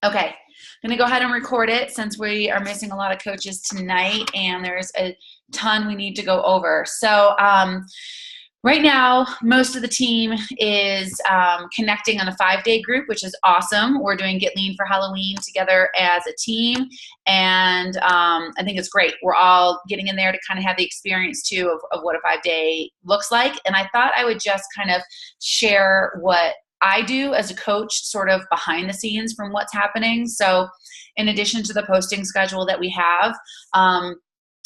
Okay, I'm gonna go ahead and record it since we are missing a lot of coaches tonight and there's a ton we need to go over. So right now, most of the team is connecting on a 5-day group, which is awesome. We're doing Get Lean for Halloween together as a team, and I think it's great. We're all getting in there to kind of have the experience too of what a 5-day looks like. And I thought I would just kind of share what I do as a coach sort of behind the scenes from what's happening. So in addition to the posting schedule that we have,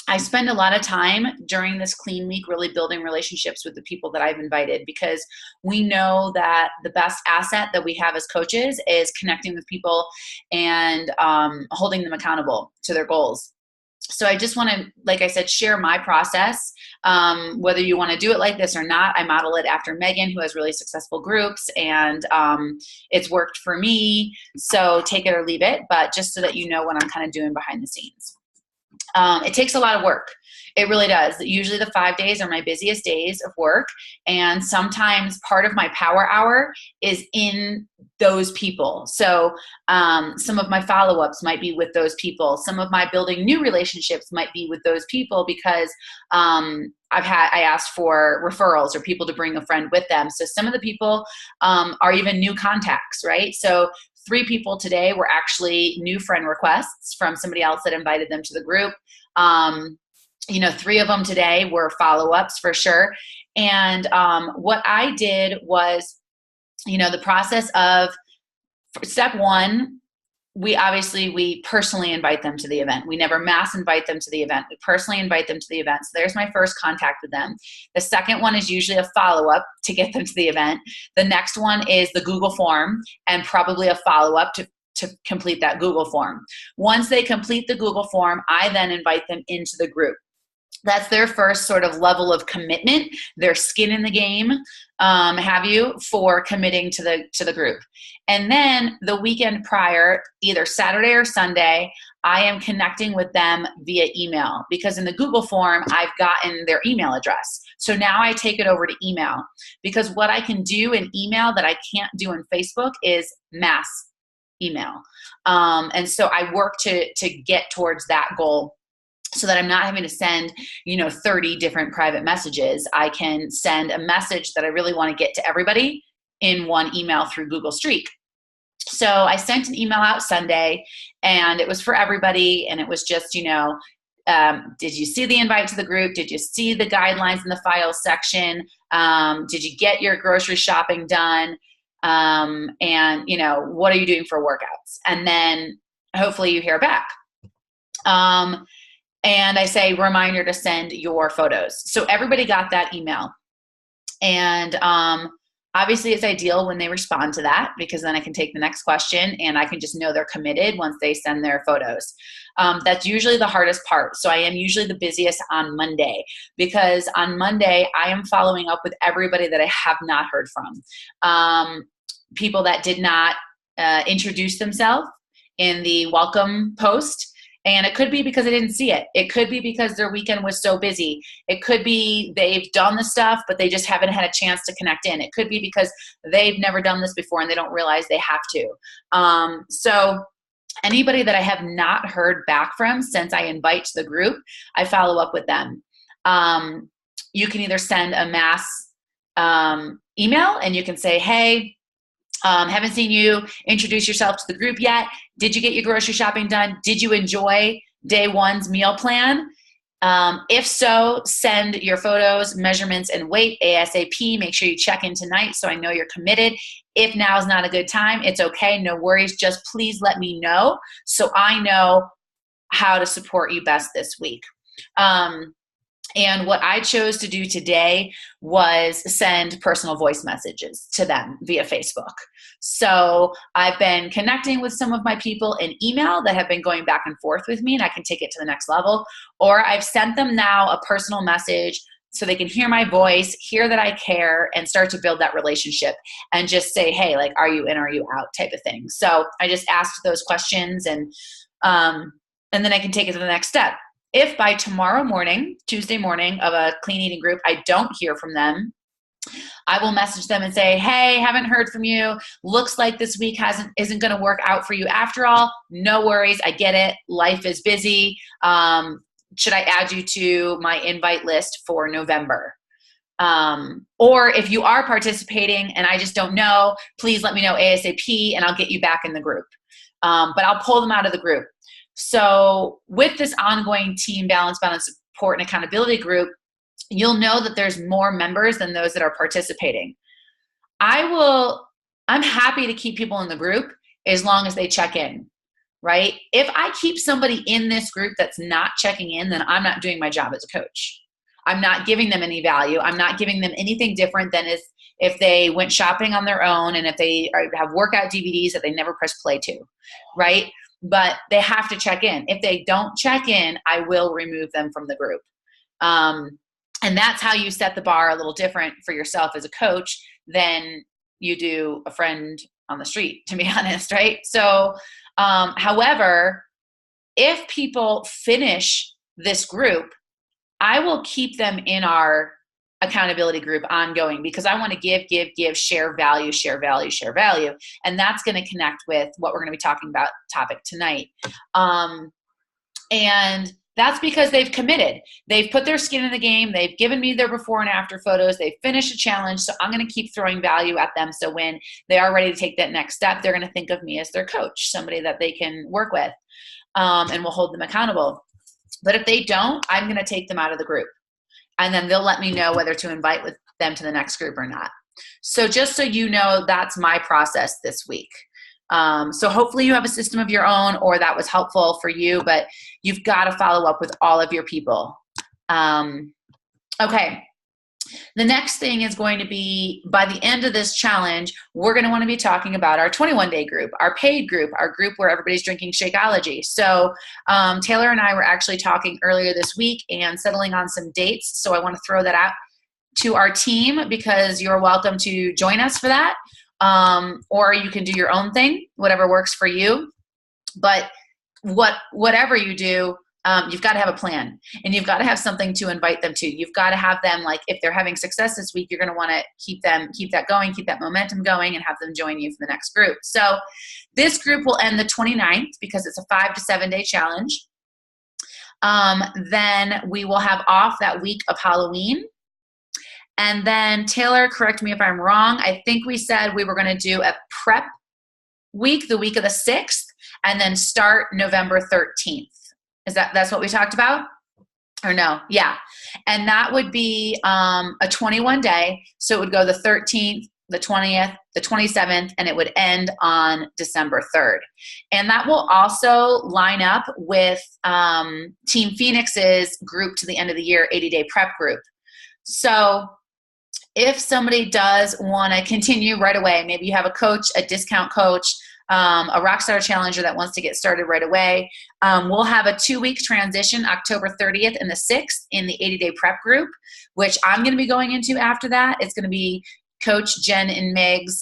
I spend a lot of time during this clean week really building relationships with the people that I've invited, because we know that the best asset that we have as coaches is connecting with people and holding them accountable to their goals. So I just want to, like I said, share my process. Whether you want to do it like this or not, I model it after Megan, who has really successful groups, and it's worked for me. So take it or leave it, but just so that you know what I'm kind of doing behind the scenes. It takes a lot of work. It really does. Usually the 5 days are my busiest days of work. And sometimes part of my power hour is in those people. So some of my follow-ups might be with those people. Some of my building new relationships might be with those people, because I asked for referrals or people to bring a friend with them. So some of the people are even new contacts, right? So 3 people today were actually new friend requests from somebody else that invited them to the group. 3 of them today were follow-ups for sure. And what I did was, the process of step 1, we personally invite them to the event. We never mass invite them to the event. We personally invite them to the event. So there's my first contact with them. The second one is usually a follow-up to get them to the event. The next one is the Google form, and probably a follow-up to complete that Google form. Once they complete the Google form, I then invite them into the group. That's their first sort of level of commitment, their skin in the game, for committing to the group. And then the weekend prior, either Saturday or Sunday, I am connecting with them via email, because in the Google form, I've gotten their email address. So now I take it over to email, because what I can do in email that I can't do in Facebook is mass email. And so I work to get towards that goal, so that I'm not having to send, 30 different private messages. I can send a message that I really want to get to everybody in one email through Google Streak. So I sent an email out Sunday, and it was for everybody. And it was just, did you see the invite to the group? Did you see the guidelines in the files section? Did you get your grocery shopping done? And, what are you doing for workouts? And then hopefully you hear back. And I say, reminder to send your photos. So everybody got that email. And obviously it's ideal when they respond to that, because then I can take the next question and I can just know they're committed once they send their photos. That's usually the hardest part. So I am usually the busiest on Monday, because on Monday I am following up with everybody that I have not heard from. People that did not introduce themselves in the welcome post. And it could be because I didn't see it. It could be because their weekend was so busy. It could be they've done the stuff, but they just haven't had a chance to connect in. It could be because they've never done this before and they don't realize they have to. So anybody that I have not heard back from since I invite to the group, I follow up with them. You can either send a mass email, and you can say, hey, haven't seen you introduce yourself to the group yet. Did you get your grocery shopping done? Did you enjoy day 1's meal plan? If so, send your photos, measurements, and weight ASAP. Make sure you check in tonight so I know you're committed. If now is not a good time, it's okay. No worries. Just please let me know so I know how to support you best this week. And what I chose to do today was send personal voice messages to them via Facebook. So I've been connecting with some of my people in email that have been going back and forth with me, and I can take it to the next level. Or I've sent them now a personal message so they can hear my voice, hear that I care, and start to build that relationship and just say, hey, like, are you in, are you out type of thing. So I just asked those questions, and then I can take it to the next step. If by tomorrow morning, Tuesday morning of a clean eating group, I don't hear from them, I will message them and say, hey, haven't heard from you. Looks like this week isn't going to work out for you after all. No worries. I get it. Life is busy. Should I add you to my invite list for November? Or if you are participating and I just don't know, please let me know ASAP and I'll get you back in the group. But I'll pull them out of the group. So with this ongoing team balance support and accountability group, you'll know that there's more members than those that are participating. I'm happy to keep people in the group as long as they check in, right? If I keep somebody in this group that's not checking in, then I'm not doing my job as a coach. I'm not giving them any value. I'm not giving them anything different than if they went shopping on their own and if they have workout DVDs that they never press play to, right? But they have to check in. If they don't check in, I will remove them from the group. And that's how you set the bar a little different for yourself as a coach than you do a friend on the street, to be honest, right? So, however, if people finish this group, I will keep them in our accountability group ongoing because I want to give, share value. And that's going to connect with what we're going to be talking about topic tonight. And that's because they've committed. They've put their skin in the game. They've given me their before and after photos. They've finished a challenge. So I'm going to keep throwing value at them. So when they are ready to take that next step, they're going to think of me as their coach, somebody that they can work with, and we'll hold them accountable. But if they don't, I'm going to take them out of the group. And then they'll let me know whether to invite them to the next group or not. So just so you know, that's my process this week. So hopefully you have a system of your own or that was helpful for you, but you've got to follow up with all of your people. Okay. The next thing is going to be, by the end of this challenge, we're going to want to be talking about our 21-day group, our paid group, our group where everybody's drinking Shakeology. So Taylor and I were actually talking earlier this week and settling on some dates. So I want to throw that out to our team because you're welcome to join us for that. Or you can do your own thing, whatever works for you. But whatever you do, you've got to have a plan and you've got to have something to invite them to. You've got to have them, like, if they're having success this week, you're going to want to keep that going, keep that momentum going and have them join you for the next group. So this group will end the 29th because it's a 5 to 7 day challenge. Then we will have off that week of Halloween. And then Taylor, correct me if I'm wrong, I think we said we were going to do a prep week, the week of the 6th, and then start November 13th. That's what we talked about? Or no? Yeah. And that would be a 21 day. So it would go the 13th, the 20th, the 27th, and it would end on December 3rd. And that will also line up with Team Phoenix's group to the end of the year, 80-day prep group. So if somebody does want to continue right away, maybe you have a coach, a discount coach, a Rockstar Challenger that wants to get started right away, we'll have a 2-week transition, October 30th and the 6th in the 80-day prep group, which I'm going to be going into after that. It's going to be Coach Jen and Meg's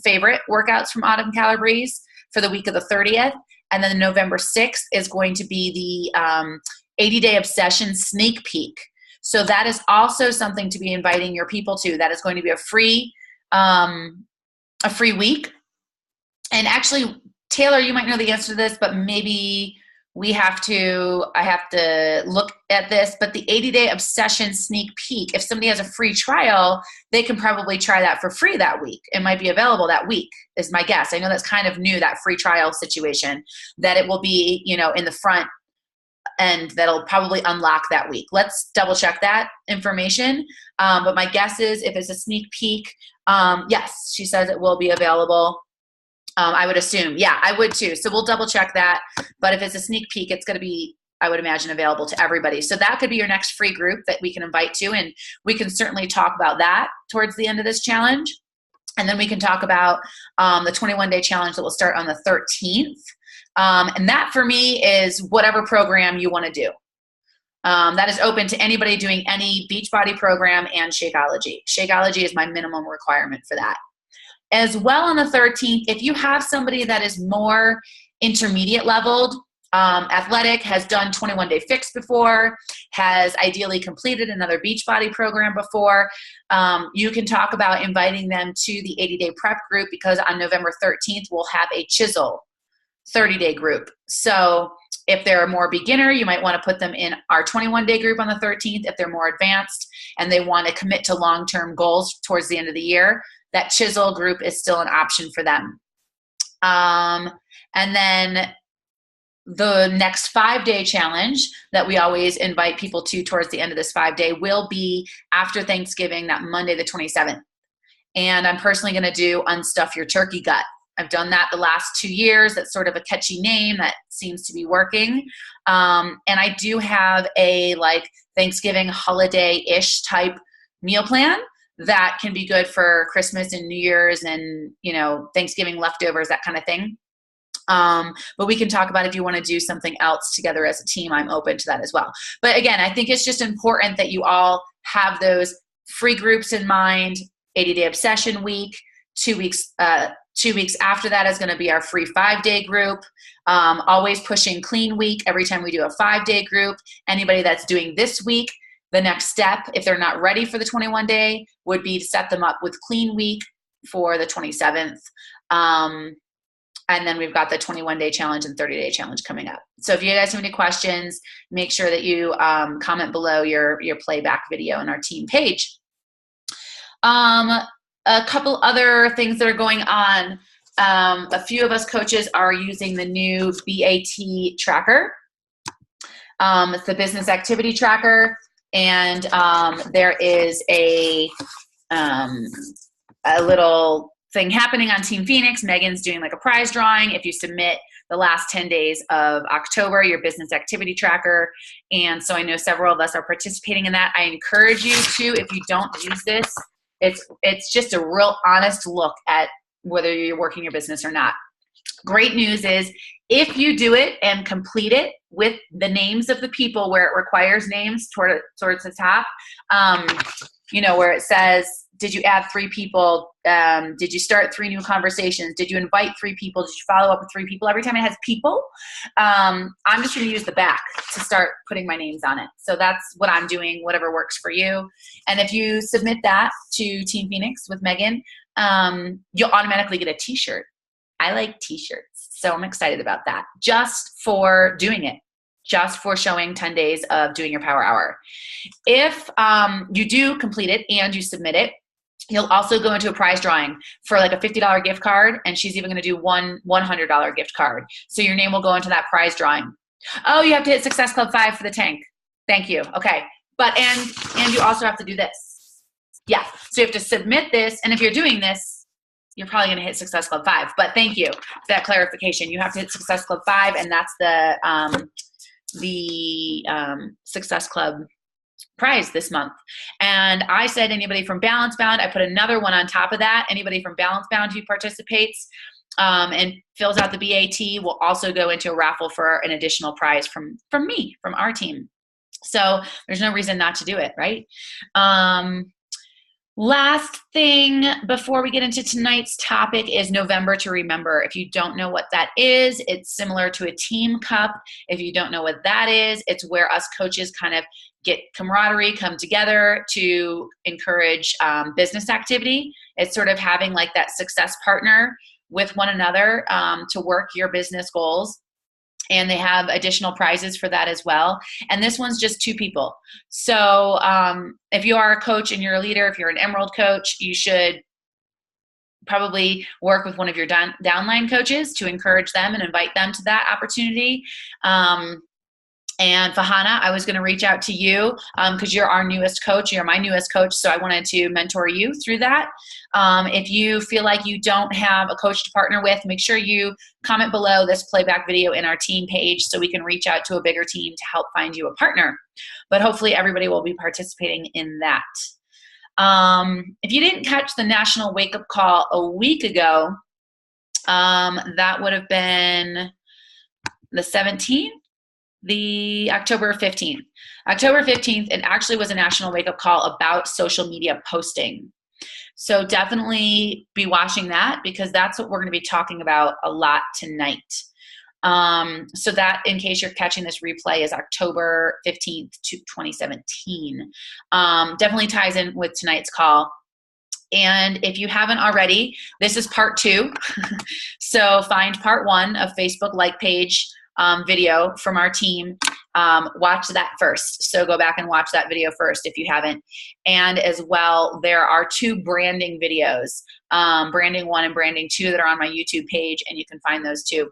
favorite workouts from Autumn Calabrese for the week of the 30th. And then November 6th is going to be the 80-day Obsession sneak peek. So that is also something to be inviting your people to. That is going to be a free week. And actually, Taylor, you might know the answer to this, but maybe I have to look at this. But the 80-day Obsession sneak peek, if somebody has a free trial, they can probably try that for free that week. It might be available that week, is my guess. I know that's kind of new, that free trial situation, that it will be, in the front end that'll probably unlock that week. Let's double check that information. But my guess is if it's a sneak peek, yes, she says it will be available. I would assume. Yeah, I would too. So we'll double check that. But if it's a sneak peek, it's going to be, I would imagine, available to everybody. So that could be your next free group that we can invite to. And we can certainly talk about that towards the end of this challenge. And then we can talk about the 21-day challenge that will start on the 13th. And that for me is whatever program you want to do. That is open to anybody doing any Beachbody program and Shakeology. Shakeology is my minimum requirement for that. As well on the 13th, if you have somebody that is more intermediate leveled, Athletic has done 21-day fix before, has ideally completed another Beachbody program before. You can talk about inviting them to the 80-day prep group, because on November 13th, we'll have a chisel 30-day group. So if they're more beginner, you might want to put them in our 21-day group on the 13th. If they're more advanced and they want to commit to long-term goals towards the end of the year, that chisel group is still an option for them. And then the next 5-day challenge that we always invite people to towards the end of this 5-day will be after Thanksgiving, that Monday, the 27th. And I'm personally going to do Unstuff Your Turkey Gut. I've done that the last 2 years. That's sort of a catchy name that seems to be working. And I do have a Thanksgiving holiday-ish type meal plan that can be good for Christmas and New Year's and, Thanksgiving leftovers, that kind of thing. But we can talk about if you want to do something else together as a team. I'm open to that as well. But again, I think it's just important that you all have those free groups in mind. 80-day obsession week, 2 weeks. 2 weeks after that is going to be our free 5-day group. Always pushing clean week every time we do a 5-day group. Anybody that's doing this week, the next step, if they're not ready for the 21-day, would be to set them up with clean week for the 27th. And then we've got the 21-day challenge and 30-day challenge coming up. So if you guys have any questions, make sure that you comment below your playback video on our team page. A couple other things that are going on. A few of us coaches are using the new BAT tracker. It's the business activity tracker. And there is a little thing happening on Team Phoenix. Megan's doing a prize drawing if you submit the last 10 days of October, your business activity tracker. And so I know several of us are participating in that. I encourage you to, if you don't use this, it's just a real honest look at whether you're working your business or not. Great news is if you do it and complete it with the names of the people where it requires names towards the top, where it says, did you add 3 people? Did you start 3 new conversations? Did you invite 3 people? Did you follow up with 3 people? Every time it has people, I'm just going to use the back to start putting my names on it. So that's what I'm doing, whatever works for you. And if you submit that to Team Phoenix with Megan, you'll automatically get a t-shirt. I like t-shirts, so I'm excited about that. Just for doing it. Just for showing 10 days of doing your power hour. If you do complete it and you submit it, you'll also go into a prize drawing for a $50 gift card, and she's even going to do one $100 gift card. So your name will go into that prize drawing. Oh, you have to hit Success Club 5 for the tank. Thank you. Okay. But, and you also have to do this. Yeah. So you have to submit this, and if you're doing this, you're probably going to hit Success Club 5. But thank you for that clarification. You have to hit Success Club 5, and that's the Success Club prize this month. And I said anybody from Balance Bound, I put another one on top of that. Anybody from Balance Bound who participates and fills out the BAT will also go into a raffle for an additional prize from me, from our team. So there's no reason not to do it, right? Last thing before we get into tonight's topic is November to Remember. If you don't know what that is, it's similar to a team cup. If you don't know what that is, it's where us coaches kind of get camaraderie, come together to encourage business activity. It's sort of having that success partner with one another to work your business goals. And they have additional prizes for that as well. And this one's just 2 people. So if you are a coach and you're a leader, if you're an Emerald coach, you should probably work with one of your downline coaches to encourage them and invite them to that opportunity. And Fahana, I was going to reach out to you because you're our newest coach. You're my newest coach, so I wanted to mentor you through that. If you feel like you don't have a coach to partner with, make sure you comment below this playback video in our team page so we can reach out to a bigger team to help find you a partner. But hopefully everybody will be participating in that. If you didn't catch the National Wake Up Call a week ago, that would have been the 17th. The October 15th. October 15th, it actually was a national wake-up call about social media posting. So definitely be watching that because that's what we're going to be talking about a lot tonight. So that, in case you're catching this replay, is October 15th to 2017. Definitely ties in with tonight's call. And if you haven't already, this is part 2. So find part 1 of Facebook like page video from our team. Watch that first. So go back and watch that video first if you haven't. And as well, there are 2 branding videos, branding 1 and branding 2, that are on my YouTube page, and you can find those too.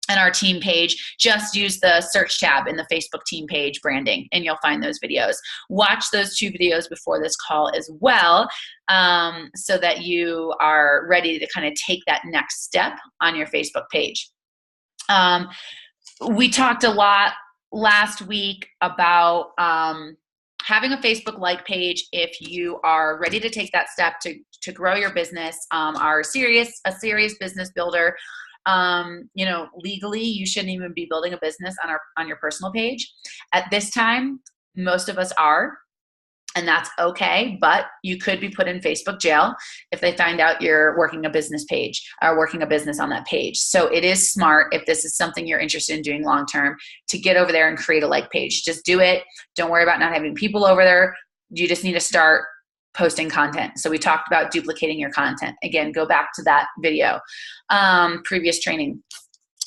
And our team page, just use the search tab in the Facebook team page, branding, and you'll find those videos. Watch those 2 videos before this call as well, so that you are ready to kind of take that next step on your Facebook page. We talked a lot last week about having a Facebook like page if you are ready to take that step to grow your business, are a serious business builder. Legally, you shouldn't even be building a business on your personal page. At this time, most of us are, and that's okay, but you could be put in Facebook jail if they find out you're working a business page or working a business on that page. So it is smart, if this is something you're interested in doing long-term, to get over there and create a like page. Just do it. Don't worry about not having people over there. You just need to start posting content. So we talked about duplicating your content. Again, go back to that video, previous training.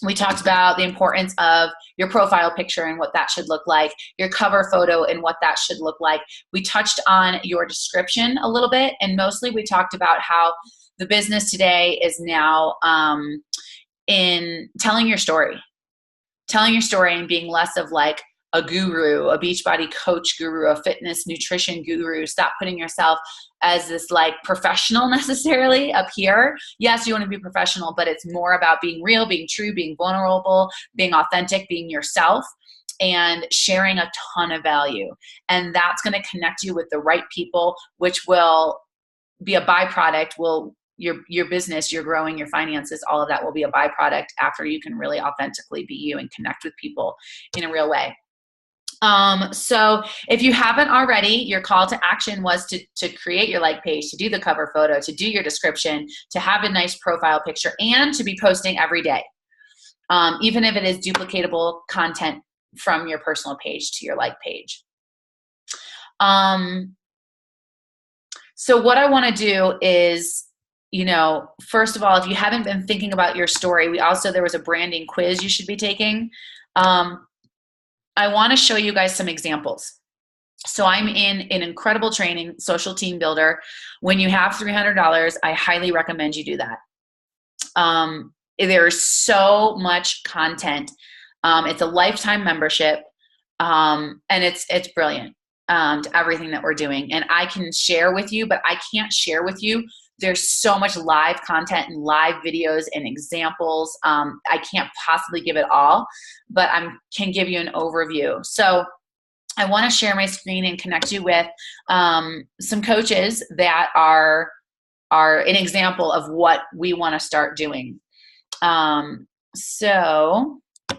We talked about the importance of your profile picture and what that should look like, your cover photo and what that should look like. We touched on your description a little bit, and mostly we talked about how the business today is now in telling your story and being less of like a guru, a Beachbody coach guru, a fitness nutrition guru. Stop putting yourself as this like professional necessarily up here. Yes, you want to be professional, but it's more about being real, being true, being vulnerable, being authentic, being yourself, and sharing a ton of value. And that's going to connect you with the right people, which will be a byproduct. Your business, your growing, your finances, all of that will be a byproduct after you can really authentically be you and connect with people in a real way. So if you haven't already, your call to action was to create your like page, to do the cover photo, to do your description, to have a nice profile picture, and to be posting every day. Even if it is duplicatable content from your personal page to your like page. So what I want to do is, first of all, if you haven't been thinking about your story, there was a branding quiz you should be taking. I want to show you guys some examples. So I'm in an incredible training, Social Team Builder. When you have $300, I highly recommend you do that. There's so much content. It's a lifetime membership, and it's brilliant, to everything that we're doing. And I can share with you, but I can't share with you. There's so much live content and live videos and examples. I can't possibly give it all, but I can give you an overview. So I want to share my screen and connect you with some coaches that are an example of what we want to start doing. So I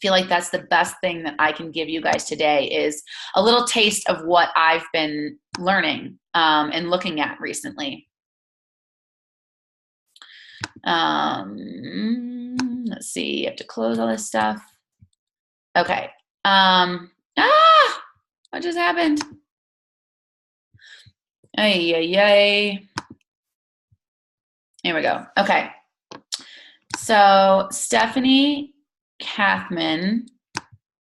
feel like that's the best thing that I can give you guys today, is a little taste of what I've been learning and looking at recently. Let's see, you have to close all this stuff. Okay. What just happened? Ay. Here we go. Okay. So Stephanie Kathman, I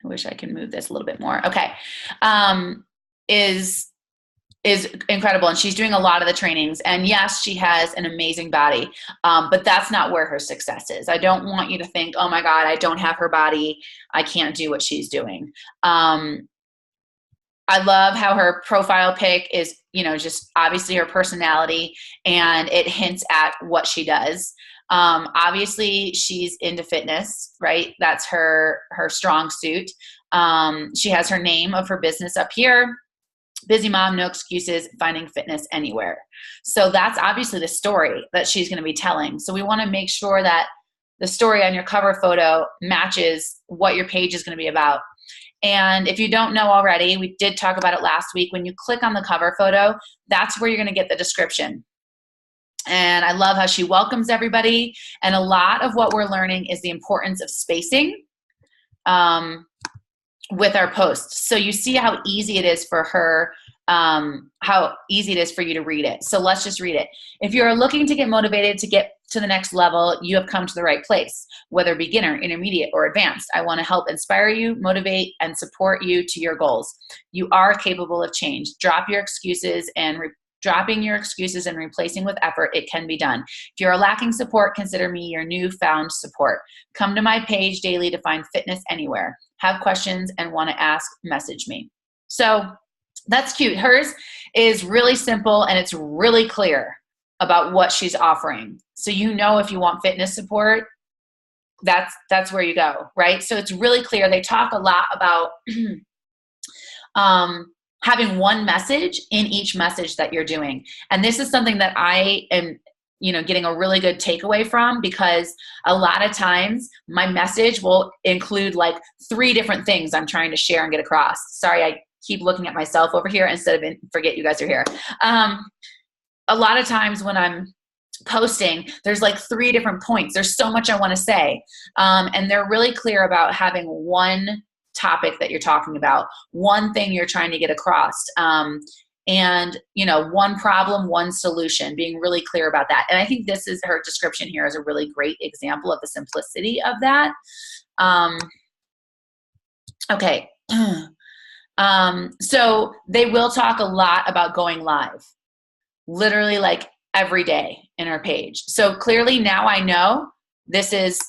wish I could move this a little bit more. Okay. Is incredible, and she's doing a lot of the trainings, and yes, she has an amazing body, but that's not where her success is. I don't want you to think, oh my God, I don't have her body, I can't do what she's doing. I love how her profile pic is, just obviously her personality, and it hints at what she does. Obviously she's into fitness, right? That's her strong suit. She has her name of her business up here. Busy mom, no excuses, finding fitness anywhere. So that's obviously the story that she's going to be telling. So we want to make sure that the story on your cover photo matches what your page is going to be about. And if you don't know already, we did talk about it last week. When you click on the cover photo, that's where you're going to get the description. And I love how she welcomes everybody. And a lot of what we're learning is the importance of spacing with our posts. So you see how easy it is for her, how easy it is for you to read it. So let's just read it. If you're looking to get motivated to get to the next level, you have come to the right place, whether beginner, intermediate, or advanced. I want to help inspire you, motivate, and support you to your goals. You are capable of change. Dropping your excuses and replacing with effort, it can be done. If you are lacking support, consider me your newfound support. Come to my page daily to find fitness anywhere. Have questions and want to ask, message me. So that's cute. Hers is really simple and it's really clear about what she's offering. So you know if you want fitness support, that's where you go, right? So it's really clear. They talk a lot about having one message in each message that you're doing. And this is something that I am, getting a really good takeaway from, because a lot of times my message will include like 3 different things I'm trying to share and get across. Sorry, I keep looking at myself over here instead of forget you guys are here. A lot of times when I'm posting, there's like 3 different points. There's so much I want to say. And they're really clear about having one topic that you're talking about, one thing you're trying to get across. And one problem, one solution, being really clear about that. And I think this is her description here is a really great example of the simplicity of that. Okay. So they will talk a lot about going live, literally like every day in her page. So clearly now I know this is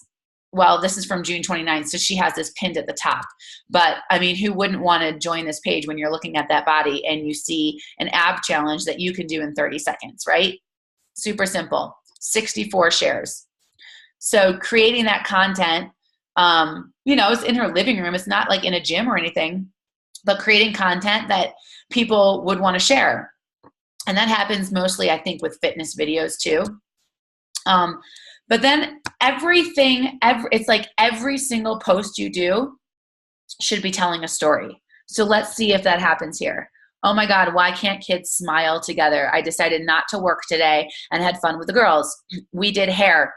from June 29th. So she has this pinned at the top, but I mean, who wouldn't want to join this page when you're looking at that body and you see an ab challenge that you can do in 30 seconds, right? Super simple, 64 shares. So creating that content, it's in her living room. It's not like in a gym or anything, but creating content that people would want to share. And that happens mostly, I think, with fitness videos too. But then it's like every single post you do should be telling a story. So let's see if that happens here. Oh my God, why can't kids smile together? I decided not to work today and had fun with the girls. We did hair.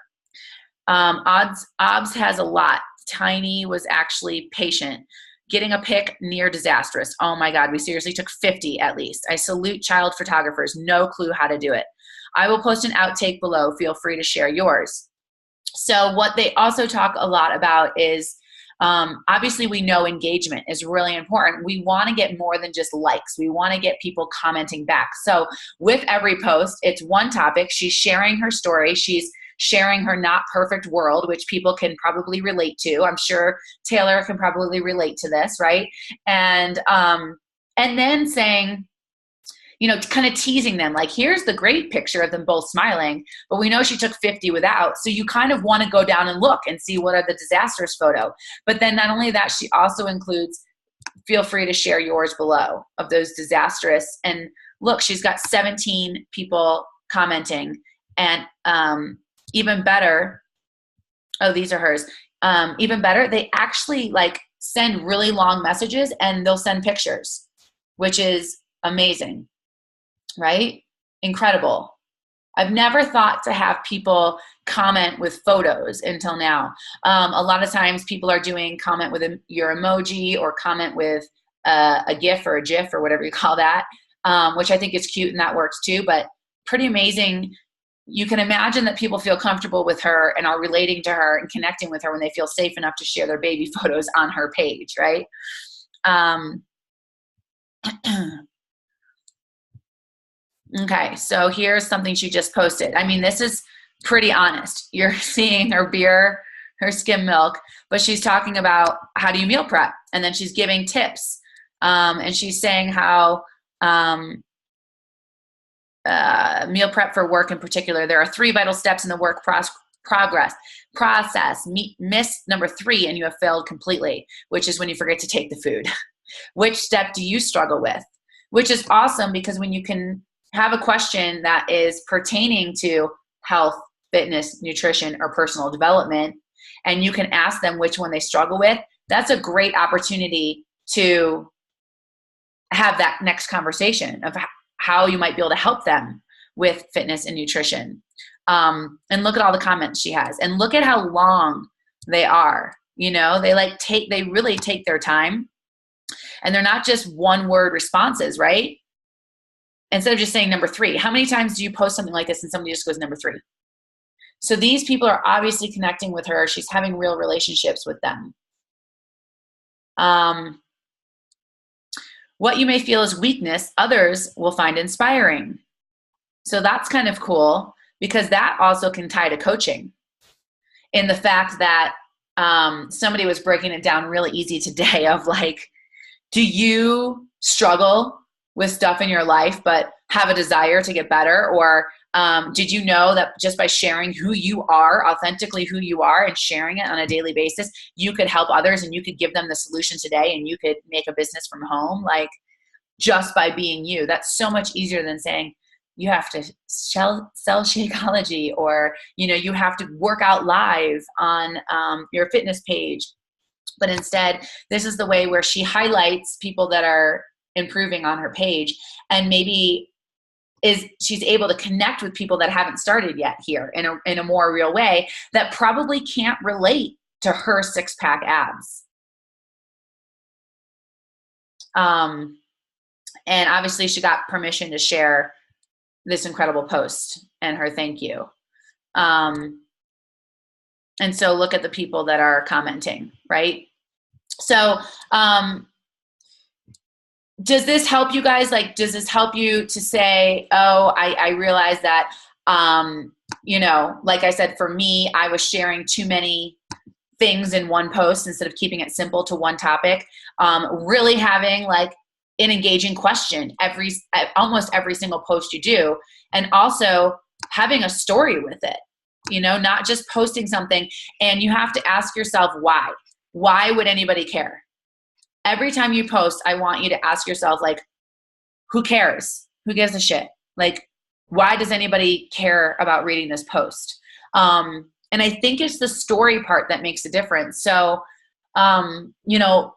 Obs has a lot. Tiny was actually patient. Getting a pic, near disastrous. Oh my God, we seriously took 50 at least. I salute child photographers. No clue how to do it. I will post an outtake below. Feel free to share yours. So what they also talk a lot about is, obviously we know engagement is really important. We want to get more than just likes. We want to get people commenting back. So with every post, it's one topic. She's sharing her story. She's sharing her not perfect world, which people can probably relate to. I'm sure Taylor can probably relate to this, right? And then saying, kind of teasing them, like, here's the great picture of them both smiling, but we know she took 50 without. So you kind of want to go down and look and see what are the disastrous photo. But then not only that, she also includes, feel free to share yours below of those disastrous. And look, she's got 17 people commenting. And even better, oh, these are hers. Even better, they actually like send really long messages and they'll send pictures, which is amazing. Right? Incredible. I've never thought to have people comment with photos until now. A lot of times people are doing comment with your emoji or comment with a GIF or a GIF or whatever you call that, which I think is cute and that works too, but pretty amazing. You can imagine that people feel comfortable with her and are relating to her and connecting with her when they feel safe enough to share their baby photos on her page, right? Okay, so here's something she just posted. I mean, this is pretty honest. You're seeing her beer, her skim milk, but she's talking about how do you meal prep? And then she's giving tips. And she's saying how meal prep for work in particular, there are 3 vital steps in the work process. Miss number 3 and you have failed completely, which is when you forget to take the food. Which step do you struggle with? Which is awesome, because when you can have a question that is pertaining to health, fitness, nutrition, or personal development, and you can ask them which one they struggle with, that's a great opportunity to have that next conversation of how you might be able to help them with fitness and nutrition. And look at all the comments she has, and look at how long they are. You know, they really take their time, and they're not just one word responses, right? Instead of just saying number 3, how many times do you post something like this and somebody just goes number 3? So these people are obviously connecting with her. She's having real relationships with them. What you may feel is weakness, others will find inspiring. So that's kind of cool, because that also can tie to coaching, in the fact that somebody was breaking it down really easy today of like, do you struggle with stuff in your life but have a desire to get better? Or did you know that just by sharing who you are, authentically who you are, and sharing it on a daily basis, you could help others and you could give them the solution today, and you could make a business from home, like just by being you? That's so much easier than saying you have to sell Shakeology, or, you know, you have to work out live on your fitness page. But instead, this is the way where she highlights people that are improving on her page, and maybe she's able to connect with people that haven't started yet here in a more real way, that probably can't relate to her 6-pack abs. And obviously she got permission to share this incredible post and her thank you. And so look at the people that are commenting, right? So, does this help you guys? Like, does this help you to say, oh, I realize that, you know, like I said, for me, I was sharing too many things in one post instead of keeping it simple to one topic. Really having like an engaging question almost every single post you do. And also having a story with it, you know, not just posting something. And you have to ask yourself, why? Why would anybody care? Every time you post, I want you to ask yourself, like, who cares? Who gives a shit? Like, why does anybody care about reading this post? And I think it's the story part that makes a difference. So, you know,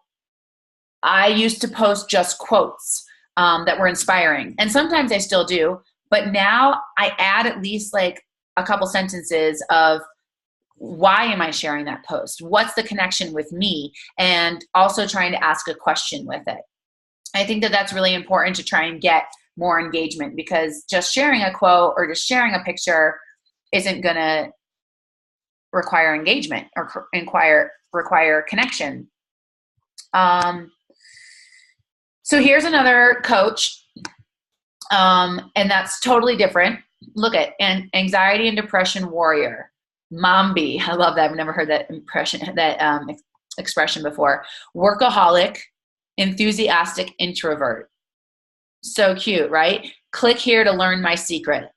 I used to post just quotes that were inspiring. And sometimes I still do. But now I add at least like a couple sentences of, why am I sharing that post? What's the connection with me? And also trying to ask a question with it. I think that that's really important to try and get more engagement, because just sharing a quote or just sharing a picture isn't going to require engagement or require connection. So here's another coach, and that's totally different. Look at anxiety and depression warrior. Mombi, I love that. I've never heard that expression before. Workaholic, enthusiastic introvert. So cute, right? Click here to learn my secret.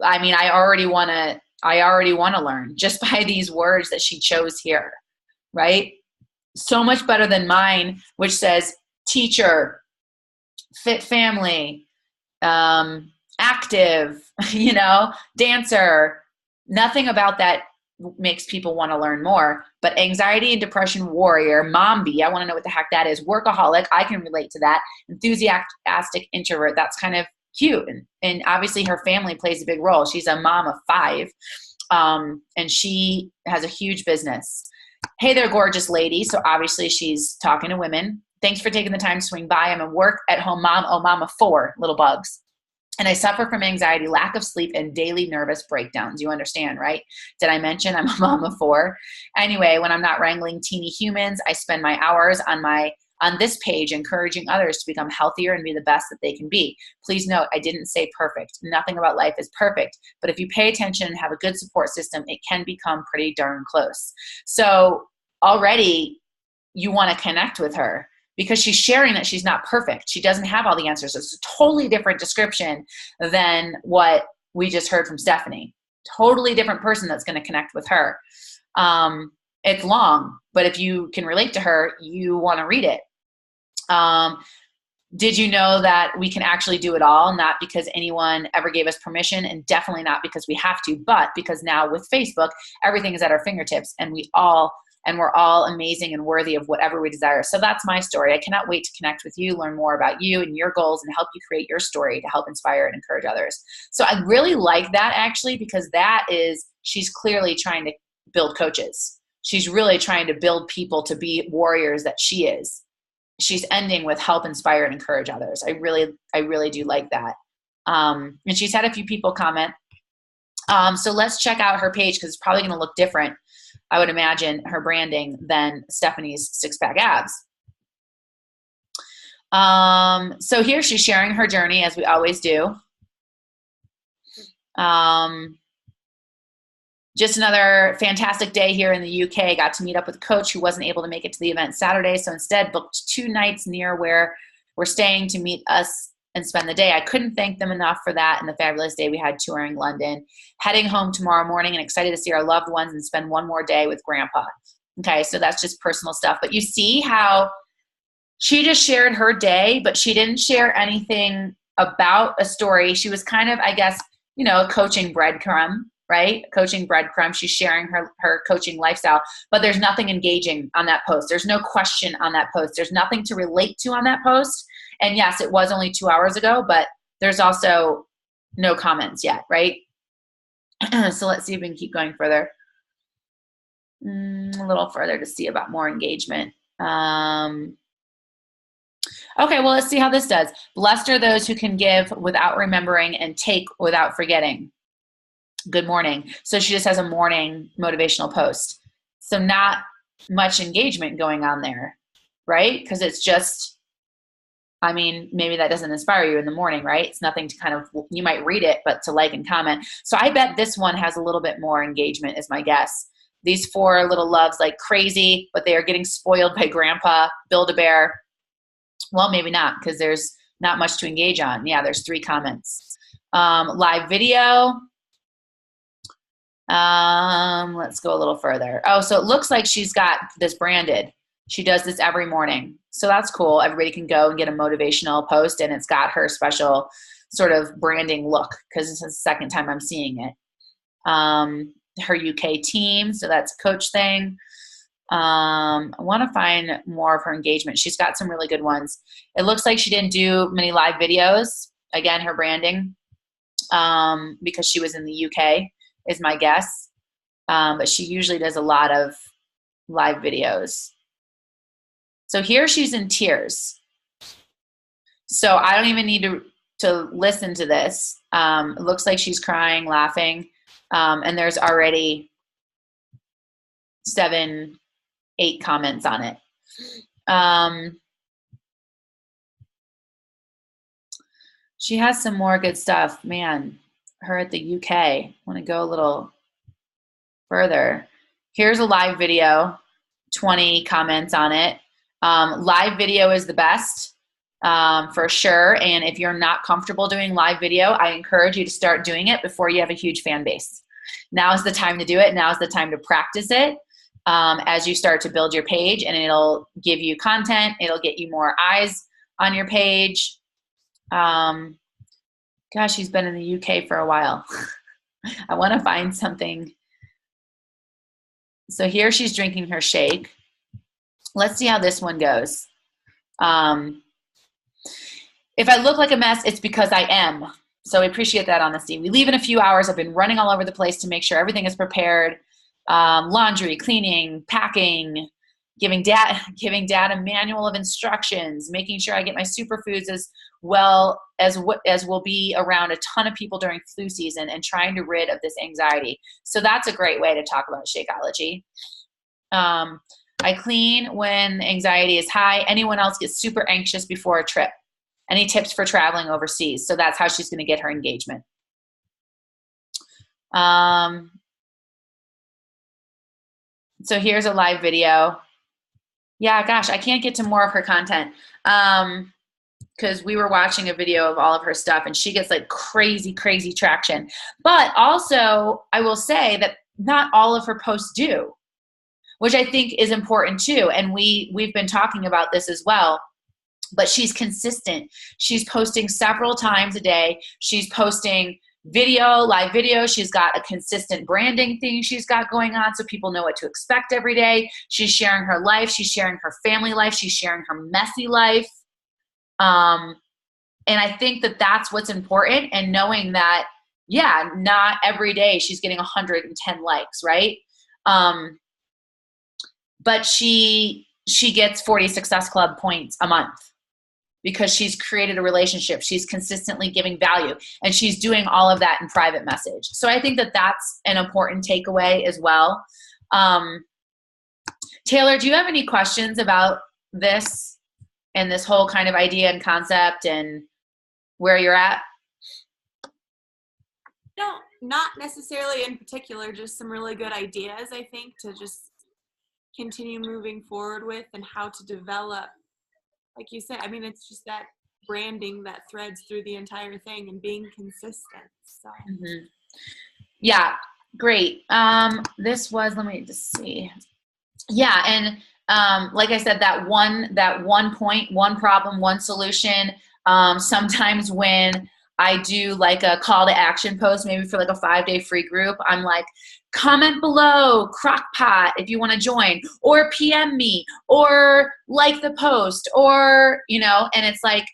I mean, I already want to learn just by these words that she chose here, right? So much better than mine, which says teacher, fit family, active, you know, dancer. Nothing about that makes people want to learn more. But anxiety and depression warrior, Mombi, I want to know what the heck that is. Workaholic, I can relate to that. Enthusiastic introvert, that's kind of cute. And obviously her family plays a big role. She's a mom of 5, and she has a huge business. Hey there, gorgeous lady. So obviously she's talking to women. Thanks for taking the time to swing by. I'm a work-at-home mom, mom of 4 little bugs. And I suffer from anxiety, lack of sleep, and daily nervous breakdowns. You understand, right? Did I mention I'm a mom of 4? Anyway, when I'm not wrangling teeny humans, I spend my hours on this page encouraging others to become healthier and be the best that they can be. Please note, I didn't say perfect. Nothing about life is perfect. But if you pay attention and have a good support system, it can become pretty darn close. So already you want to connect with her, because she's sharing that she's not perfect. She doesn't have all the answers. It's a totally different description than what we just heard from Stephanie. Totally different person that's going to connect with her. It's long, but if you can relate to her, you want to read it. Did you know that we can actually do it all? Not because anyone ever gave us permission, and definitely not because we have to, but because now with Facebook, everything is at our fingertips, and we all and we're all amazing and worthy of whatever we desire. So that's my story. I cannot wait to connect with you, learn more about you and your goals, and help you create your story to help inspire and encourage others. So I really like that, actually, because she's clearly trying to build coaches. She's really trying to build people to be warriors that she is. She's ending with help inspire and encourage others. I really do like that. And she's had a few people comment. So let's check out her page, because it's probably going to look different, I would imagine, her branding, than Stephanie's six-pack abs. So here she's sharing her journey, as we always do. Just another fantastic day here in the UK. Got to meet up with a coach who wasn't able to make it to the event Saturday, so instead booked 2 nights near where we're staying to meet us and spend the day. I couldn't thank them enough for that and the fabulous day we had touring London. Heading home tomorrow morning and excited to see our loved ones and spend one more day with Grandpa. Okay, so that's just personal stuff. But you see how she just shared her day, but she didn't share anything about a story. She was kind of, I guess, a coaching breadcrumb, right? Coaching breadcrumb. She's sharing her coaching lifestyle, but there's nothing engaging on that post. There's no question on that post. There's nothing to relate to on that post. And yes, it was only 2 hours ago, but there's also no comments yet, right? So let's see if we can keep going further. A little further to see about more engagement. Okay, well, let's see how this does. Blessed are those who can give without remembering and take without forgetting. Good morning. So she just has a morning motivational post. So not much engagement going on there, right? Because it's just, maybe that doesn't inspire you in the morning, right? It's nothing to kind of, you might read it, but to like and comment. So I bet this one has a little bit more engagement is my guess. These 4 little loves like crazy, but they are getting spoiled by Grandpa, Build-A-Bear. Well, maybe not, because there's not much to engage on. Yeah, there's 3 comments. Live video. Let's go a little further. Oh, so it looks like she's got this branded. She does this every morning. So that's cool. Everybody can go and get a motivational post, and it's got her special sort of branding look, because this is the second time I'm seeing it. Her UK team. So that's a coach thing. I want to find more of her engagement. She's got some really good ones. It looks like she didn't do many live videos. Again, her branding, because she was in the UK is my guess. But she usually does a lot of live videos. So here she's in tears. So I don't even need to listen to this. It looks like she's crying, laughing. And there's already 7, 8 comments on it. She has some more good stuff. Man, her at the UK. I want to go a little further. Here's a live video, 20 comments on it. Live video is the best, for sure. And if you're not comfortable doing live video, I encourage you to start doing it before you have a huge fan base. Now is the time to do it. Now is the time to practice it. As you start to build your page, and it'll give you content. It'll get you more eyes on your page. Gosh, she's been in the UK for a while. I want to find something. So here she's drinking her shake. Let's see how this one goes. If I look like a mess, it's because I am. So I appreciate that honesty. We leave in a few hours. I've been running all over the place to make sure everything is prepared. Laundry, cleaning, packing, giving dad a manual of instructions, making sure I get my superfoods as well as will be around a ton of people during flu season, and trying to rid of this anxiety. So that's a great way to talk about Shakeology. I clean when anxiety is high. Anyone else gets super anxious before a trip? Any tips for traveling overseas? So that's how she's going to get her engagement. So here's a live video. Yeah, gosh, I can't get to more of her content because we were watching a video of all of her stuff, and she gets like crazy, crazy traction. But also, I will say that not all of her posts do, which I think is important too. And we've been talking about this as well. But she's consistent. She's posting several times a day. She's posting live video. She's got a consistent branding thing she's got going on so people know what to expect every day. She's sharing her life. She's sharing her family life. She's sharing her messy life. And I think that that's what's important, and knowing that, yeah, not every day she's getting 110 likes, right? But she gets 40 Success Club points a month because she's created a relationship. She's consistently giving value, and she's doing all of that in private message. So I think that that's an important takeaway as well. Taylor, do you have any questions about this and this whole kind of idea and concept and where you're at? No, not necessarily in particular, just some really good ideas, I think, to just continue moving forward with, and how to develop, like you said, I mean, it's just that branding that threads through the entire thing and being consistent. So yeah, great. This was, let me just see. Yeah, and like I said, that one point, one problem, one solution. Sometimes when I do like a call to action post, maybe for like a 5-day free group, I'm like, comment below, crockpot, if you want to join, or PM me, or like the post, or, you know, and it's like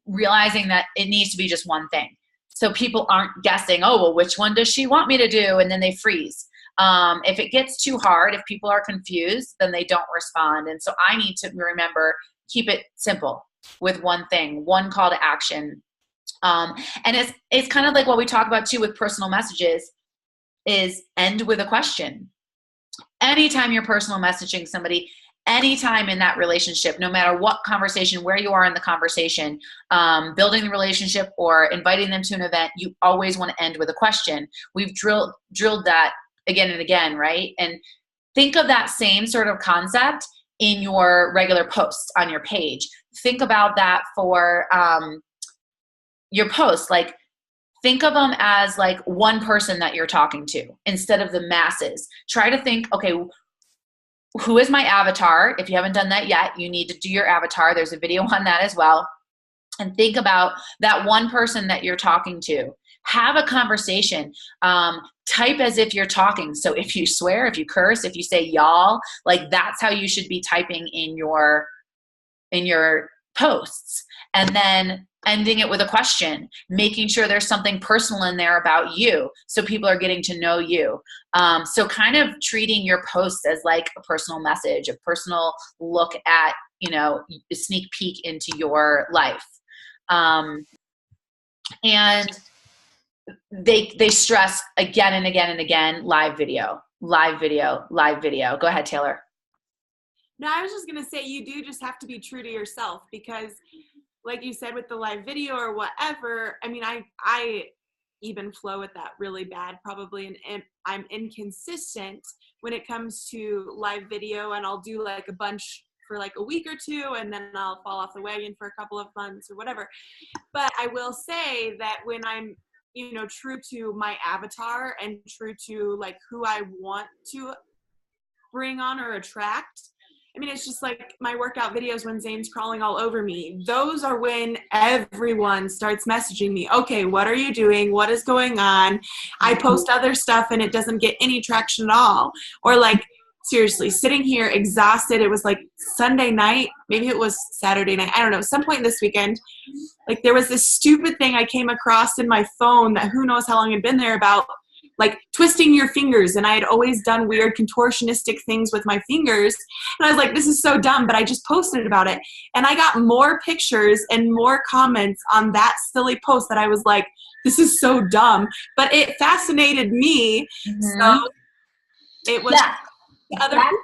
realizing that it needs to be just one thing. So people aren't guessing, oh, well, which one does she want me to do? And then they freeze. If it gets too hard, if people are confused, then they don't respond. And so I need to remember, keep it simple with one thing, one call to action. And it's kind of like what we talk about too with personal messages, is end with a question. Anytime you're personal messaging somebody, anytime in that relationship, no matter what conversation, where you are in the conversation, building the relationship or inviting them to an event, you always want to end with a question. We've drilled that again and again, right? And think of that same sort of concept in your regular posts on your page. Think about that for your posts. Like, think of them as like one person that you're talking to instead of the masses. Try to think, okay, who is my avatar? If you haven't done that yet, you need to do your avatar. There's a video on that as well. And think about that one person that you're talking to. Have a conversation. Type as if you're talking. So if you swear, if you curse, if you say y'all, like that's how you should be typing in your posts. And then ending it with a question, making sure there's something personal in there about you so people are getting to know you. So kind of treating your posts as like a personal message, a personal look at, you know, a sneak peek into your life. And they stress again and again and again, live video, live video, live video. Go ahead, Taylor. No, I was just going to say, you do just have to be true to yourself, because like you said, with the live video or whatever, I mean, I even flow with that really bad probably, and I'm inconsistent when it comes to live video, and I'll do like a bunch for like a week or two, and then I'll fall off the wagon for a couple of months or whatever. But I will say that when I'm, you know, true to my avatar and true to like who I want to bring on or attract, I mean, it's just like my workout videos when Zane's crawling all over me. Those are when everyone starts messaging me. Okay, what are you doing? What is going on? I post other stuff and it doesn't get any traction at all. Or like, seriously, sitting here exhausted. It was like Sunday night. Maybe it was Saturday night. I don't know. Some point this weekend, like there was this stupid thing I came across in my phone that who knows how long had been there about, like twisting your fingers. And I had always done weird contortionistic things with my fingers. And I was like, this is so dumb, but I just posted about it. And I got more pictures and more comments on that silly post that I was like, this is so dumb, but it fascinated me. Mm-hmm. So it was other people,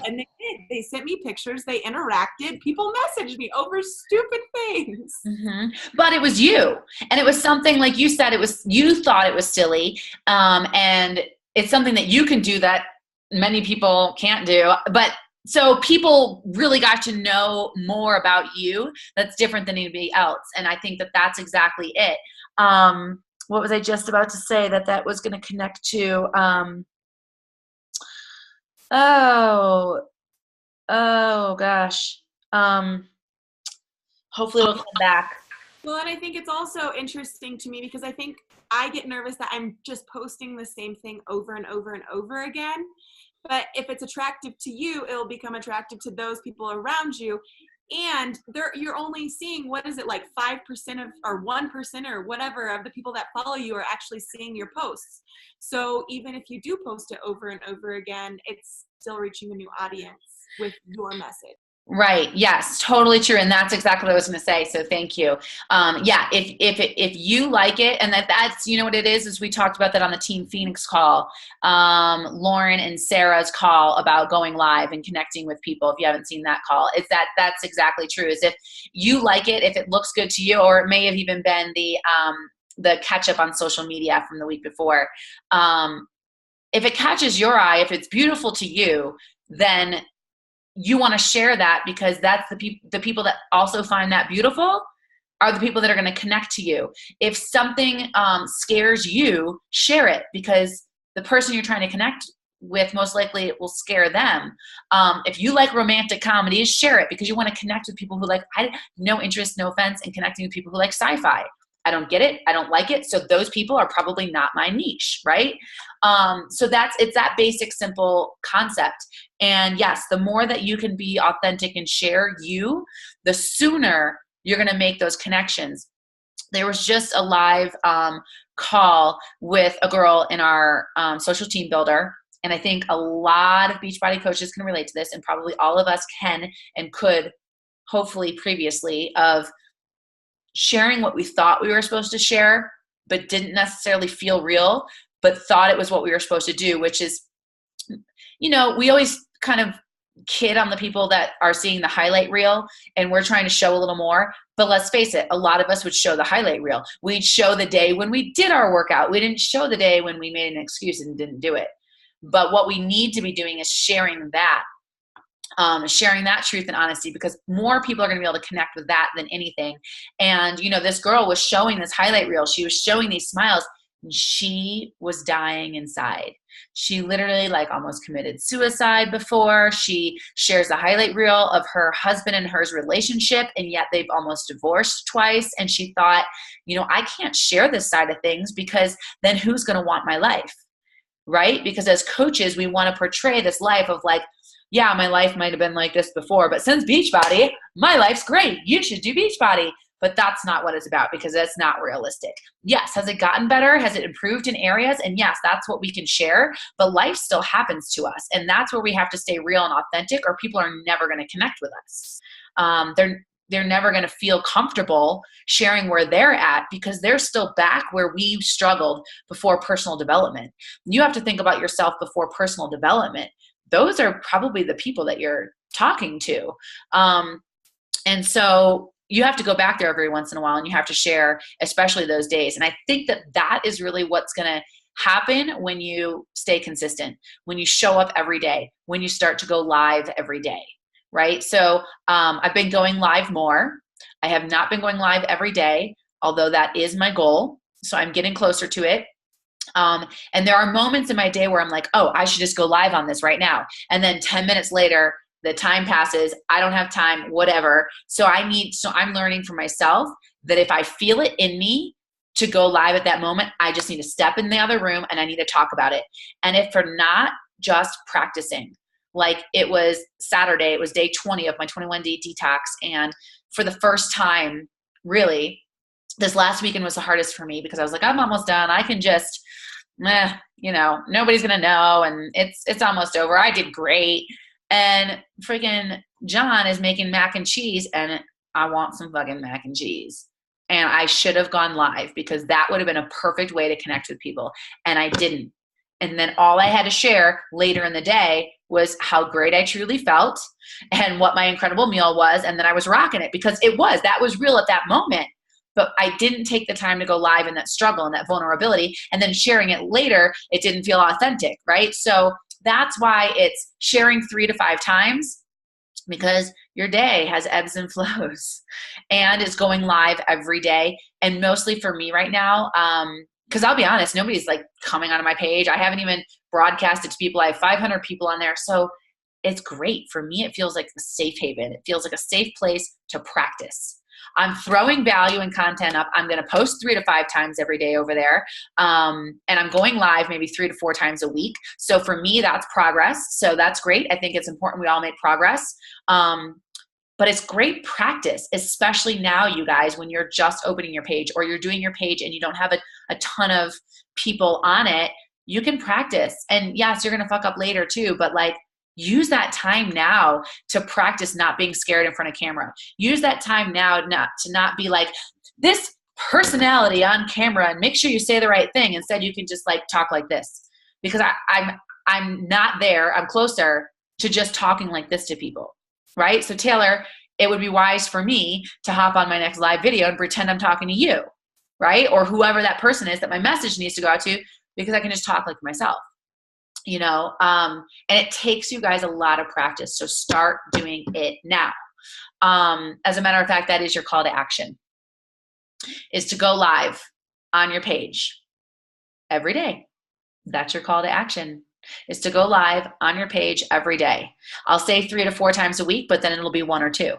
and they did. They sent me pictures. They interacted. People messaged me over stupid things. Mm-hmm. But it was you, and it was something like you said. It was, you thought it was silly, and it's something that you can do that many people can't do. But so people really got to know more about you. That's different than anybody else, and I think that that's exactly it. What was I just about to say that was going to connect to? Oh gosh. Hopefully it'll come back. Well, and I think it's also interesting to me because I think I get nervous that I'm just posting the same thing over and over and over again. But if it's attractive to you, it'll become attractive to those people around you. And you're only seeing, what is it, like 5% of, or 1% or whatever of the people that follow you are actually seeing your posts. So even if you do post it over and over again, it's still reaching a new audience with your message. Right. Yes, totally true. And that's exactly what I was going to say. So thank you. Yeah. If you like it, and that's, you know what it is we talked about that on the Team Phoenix call, Lauren and Sarah's call about going live and connecting with people. If you haven't seen that call, that's exactly true. Is if you like it, if it looks good to you, or it may have even been the catch up on social media from the week before. If it catches your eye, if it's beautiful to you, then you want to share that, because that's the people that also find that beautiful are the people that are going to connect to you. If something scares you, share it, because the person you're trying to connect with, most likely it will scare them. If you like romantic comedies, share it, because you want to connect with people who like, no interest, no offense, in connecting with people who like sci-fi. I don't get it. I don't like it. So those people are probably not my niche, right? So it's that basic, simple concept. And yes, the more that you can be authentic and share you, the sooner you're going to make those connections. There was just a live call with a girl in our social team builder. And I think a lot of Beachbody coaches can relate to this, and probably all of us can and could, hopefully previously, of sharing what we thought we were supposed to share, but didn't necessarily feel real, but thought it was what we were supposed to do, which is, we always kind of kid on the people that are seeing the highlight reel, and we're trying to show a little more. But let's face it, a lot of us would show the highlight reel. We'd show the day when we did our workout. We didn't show the day when we made an excuse and didn't do it. But what we need to be doing is sharing that truth and honesty, because more people are going to be able to connect with that than anything. And, this girl was showing this highlight reel. She was showing these smiles, and she was dying inside. She literally almost committed suicide before. She shares a highlight reel of her husband and hers relationship, and yet they've almost divorced twice. And she thought, I can't share this side of things, because then who's going to want my life? Right? Because as coaches, we want to portray this life of yeah, my life might have been like this before, but since Beachbody, my life's great. You should do Beachbody. But that's not what it's about, because that's not realistic. Yes, has it gotten better? Has it improved in areas? And yes, that's what we can share, but life still happens to us. And that's where we have to stay real and authentic, or people are never going to connect with us. They're never going to feel comfortable sharing where they're at, because they're still back where we struggled before personal development. You have to think about yourself before personal development. Those are probably the people that you're talking to. And so you have to go back there every once in a while, and you have to share, especially those days. And I think that is really what's going to happen when you stay consistent, when you show up every day, when you start to go live every day, right? So I've been going live more. I have not been going live every day, although that is my goal. So I'm getting closer to it. And there are moments in my day where I'm like, oh, I should just go live on this right now. And then 10 minutes later, the time passes. I don't have time, whatever. So I'm learning for myself that if I feel it in me to go live at that moment, I just need to step in the other room and I need to talk about it. And if for not, just practicing. It was Saturday, it was day 20 of my 21-day detox. And for the first time, really, this last weekend was the hardest for me, because I was like, I'm almost done. I can just, nobody's going to know. And it's almost over. I did great. And freaking John is making mac and cheese, and I want some fucking mac and cheese. And I should have gone live, because that would have been a perfect way to connect with people. And I didn't. And then all I had to share later in the day was how great I truly felt and what my incredible meal was. And then I was rocking it, because that was real at that moment. But I didn't take the time to go live in that struggle and that vulnerability. And then sharing it later, it didn't feel authentic, right? So that's why it's sharing 3 to 5 times, because your day has ebbs and flows, and it's going live every day. And mostly for me right now, because I'll be honest, nobody's coming onto my page. I haven't even broadcasted to people. I have 500 people on there. So it's great. For me, it feels like a safe haven. It feels like a safe place to practice. I'm throwing value and content up. I'm going to post 3 to 5 times every day over there. And I'm going live maybe 3 to 4 times a week. So for me, that's progress. So that's great. I think it's important we all make progress. But it's great practice, especially now, you guys, when you're just opening your page or you're doing your page and you don't have a ton of people on it. You can practice. And yes, you're going to fuck up later too, but like, use that time now to practice not being scared in front of camera. Use that time now to not be like this personality on camera and make sure you say the right thing. Instead, you can just like talk like this, because I'm not there. I'm closer to just talking like this to people, right? So Taylor, it would be wise for me to hop on my next live video and pretend I'm talking to you, right? Or whoever that person is that my message needs to go out to, because I can just talk like myself. And it takes you guys a lot of practice. So start doing it now. As a matter of fact, that is your call to action, is to go live on your page every day. That's your call to action, is to go live on your page every day. I'll say 3 to 4 times a week, but then it'll be 1 or 2.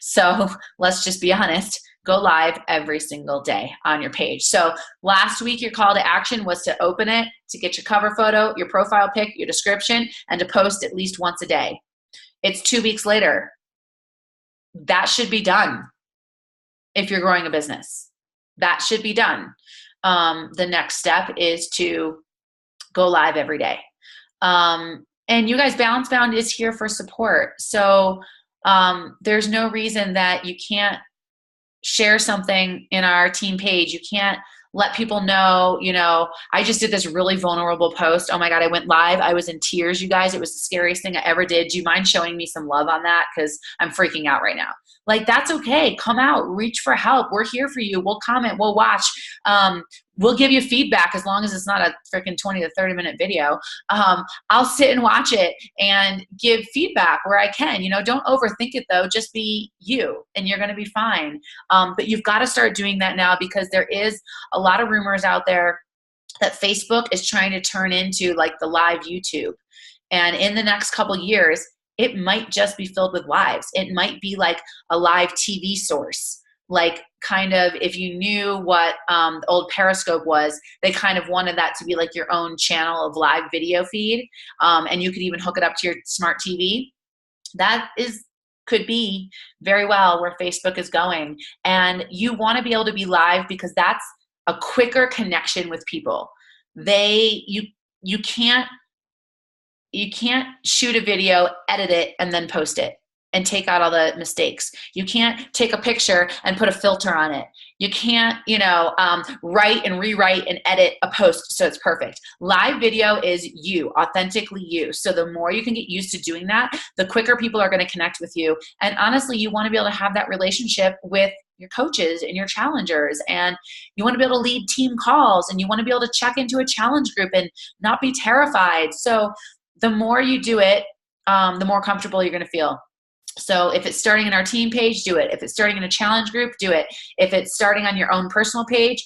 So let's just be honest. Go live every single day on your page. So last week, your call to action was to open it, to get your cover photo, your profile pic, your description, and to post at least once a day. It's 2 weeks later. That should be done if you're growing a business. That should be done. The next step is to go live every day. And you guys, Balance Bound is here for support. So there's no reason that you can't share something in our team page. You can't let people know, I just did this really vulnerable post. Oh my God, I went live. I was in tears, you guys. It was the scariest thing I ever did. Do you mind showing me some love on that? Because I'm freaking out right now. Like, that's okay. Come out, reach for help. We're here for you. We'll comment, we'll watch. We'll give you feedback as long as it's not a freaking 20 to 30 minute video. I'll sit and watch it and give feedback where I can. Don't overthink it though. Just be you and you're going to be fine. But you've got to start doing that now, because there is a lot of rumors out there that Facebook is trying to turn into like the live YouTube. And in the next couple years, it might just be filled with lives. It might be like a live TV source. Like, kind of, if you knew what the old Periscope was, they kind of wanted that to be like your own channel of live video feed. And you could even hook it up to your smart TV. That could be very well where Facebook is going. And you want to be able to be live, because that's a quicker connection with people. You can't shoot a video, edit it, and then post it and take out all the mistakes. You can't take a picture and put a filter on it. You can't, write and rewrite and edit a post so it's perfect. Live video is you, authentically you. So the more you can get used to doing that, the quicker people are going to connect with you. And honestly, you want to be able to have that relationship with your coaches and your challengers, and you want to be able to lead team calls, and you want to be able to check into a challenge group and not be terrified. So the more you do it, the more comfortable you're going to feel. So if it's starting in our team page, do it. If it's starting in a challenge group, do it. If it's starting on your own personal page,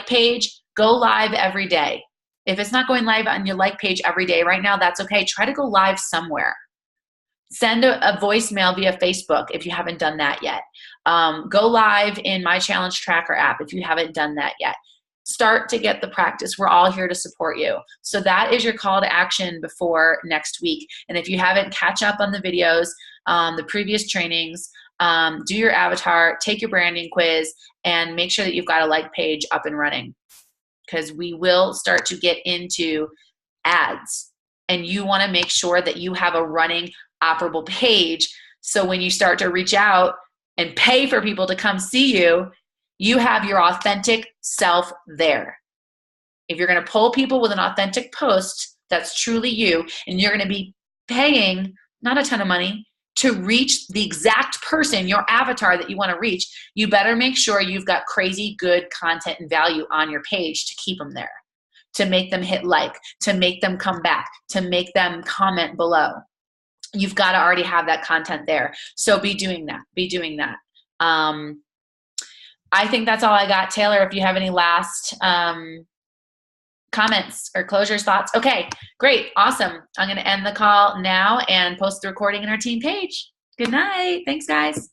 page, go live every day. If it's not going live on your page every day right now, that's okay. Try to go live somewhere. Send a voicemail via Facebook if you haven't done that yet. Go live in my Challenge Tracker app if you haven't done that yet. Start to get the practice. We're all here to support you. So that is your call to action before next week. And if you haven't, catch up on the videos, the previous trainings, do your avatar, take your branding quiz, and make sure that you've got a page up and running, because we will start to get into ads. And you want to make sure that you have a running, operable page. So when you start to reach out and pay for people to come see you, you have your authentic self there. If you're going to pull people with an authentic post that's truly you, and you're going to be paying not a ton of money to reach the exact person, your avatar that you want to reach, you better make sure you've got crazy good content and value on your page to keep them there, to make them hit like, to make them come back, to make them comment below. You've got to already have that content there. So be doing that. Be doing that. I think that's all I got. Taylor, if you have any last comments or closures, thoughts? Okay, great. Awesome. I'm going to end the call now and post the recording in our team page. Good night. Thanks, guys.